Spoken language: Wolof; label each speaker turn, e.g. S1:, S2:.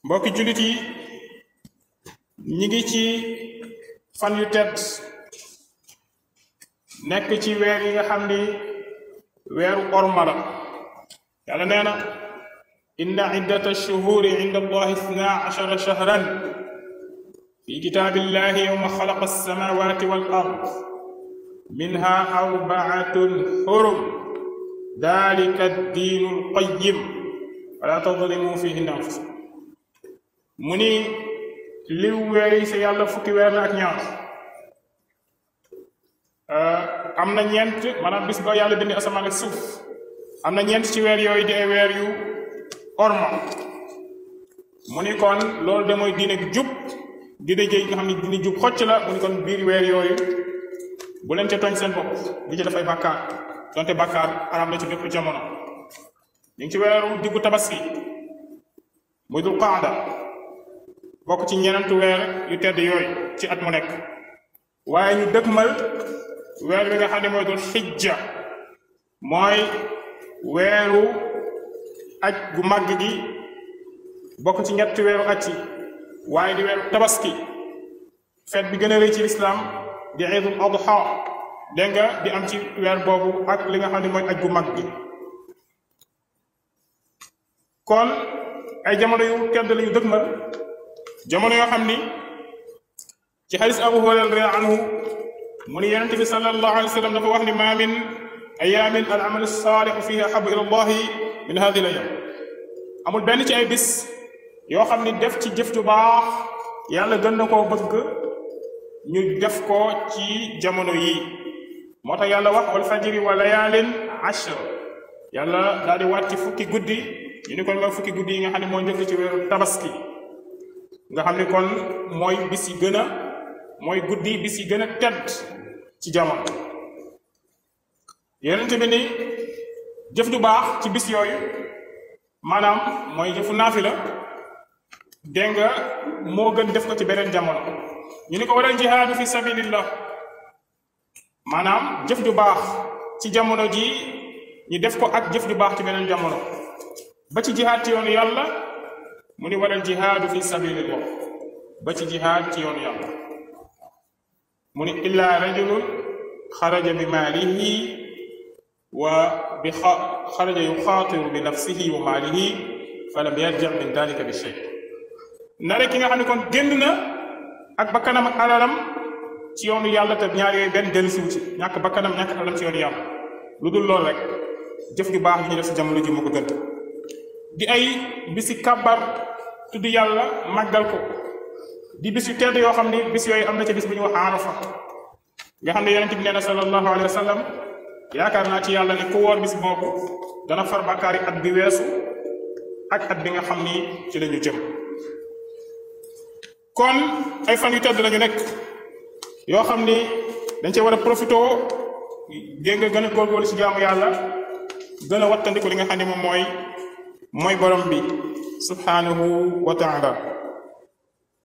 S1: mbokki jullit yi ñi ngi ci fan yu tedd nekk ci weer yi nga xam ni weeru orma la yàlla nee na inna iddata ash-shuhuri inda allahi 12 shahran fi kitaabillahi yawma xalaqa as-samawati wal ard minha arba'atun hurum dalika ad-diinu al-qayyim fala tadlimu fihinna anfusakum mu ni liw weer yi sa yàlla fukki weer la ak ñaar am na ñeent maanaam bis ba yàlla bind asamaan ak suuf am na ñeent ci weer yooyu di ay weer yu orma mu ni kon loolu de mooy diine jub diine jëy nga xam ne diine jub xocc la mu ni kon biir weer yooyu bu leen ca tooñ seen bopp di ca dafay bàkkaar donte bàkkaar araam la ci bépp jamono ñu ngi ci weeru diggu tabaski muy dul qaada bokk ci ñeneentu weer yu tedd yooyu ci at mu nekk waaye ñu dëgmal weer wi nga xam ne mooy dul xijja mooy weeru aj gu màgg gi bokk ci ñetti weeru aj yi waaye di weeru tabaski feet bi gën a rëy ci lislaam di iidul adha dégg nga di am ci weer boobu ak li nga xam ne mooy aj gu màgg gi kon ay jamono yu tedd la yu dëgmal jamono yoo xam ni ci xadis abu hurayra anhu mu ni yonente bi sallallahu alayhi wa sallam dafa wax ni ma min ayaamin al amal saalixu fiha ahabu ila allahi min hadihi al ayam amul benn ci ay bis yoo xam ni def ci jëf ju baax yàlla gën na koo bëgg ñu def ko ci jamono yi moo tax yàlla wax wal fajri wa layaalin ashr yàlla daal di waat ci fukki guddi ñu ni kon mooy fukki guddi yi nga xam ne moo njëkk ci weeru tabaski nga xam ne kon mooy bis yi gën a mooy guddi bis yi gën a tedd ci jamono yonent bi ni jëf ju baax ci bis yooyu maanaam mooy jëfu naafila dégg nga moo gën def ko ci beneen jamono ñu ni ko waral jihaadu fi sabilillah maanaam jëf ju baax ci jamono ji ñu def ko ak jëf ju baax ci beneen jamono ba ci jihaad ci yoonu yàlla mu ni waral jihaadu fi sabilillah ba ci jihaad ci yoonu yàlla mu ni illa rajulun xaraja bi maalihi wa bi xaraja yuxaatiru bi nafsihi wa maalihi fa lam yarja min dalika bi shay na rek ki nga xam ne kon génn na ak bakkanam ak alalam ci yoonu yàlla te ñaar yooyu benn dellu siwu ci ñàkk bakkanam ñàkk alalam ci yoonu yàlla lu dul loolu rek jëf ju baax yi ñu def si jamono ji moo ko gënt di ay bisi kàbbar tudd yàlla màggal ko di bis yu tedd yoo xam ni bis yooyu am na ci bis bu ñu wax Arafa nga xam ne yonent bi nee na sallallahu alayhi wa sallam yaakaar naa ci yàlla ne ku woor bis boobu dana far bàkkaar yi at bi weesu ak at bi nga xam ni ci la ñu jëm kon ay fan yu tedd lañu nekk yoo xam ni dañ cee war a profité dégg nga gën a góorgóorlu ci jaamu yàlla gën a wattandiku li nga xam ne moom mooy borom bi subhanahu wa taala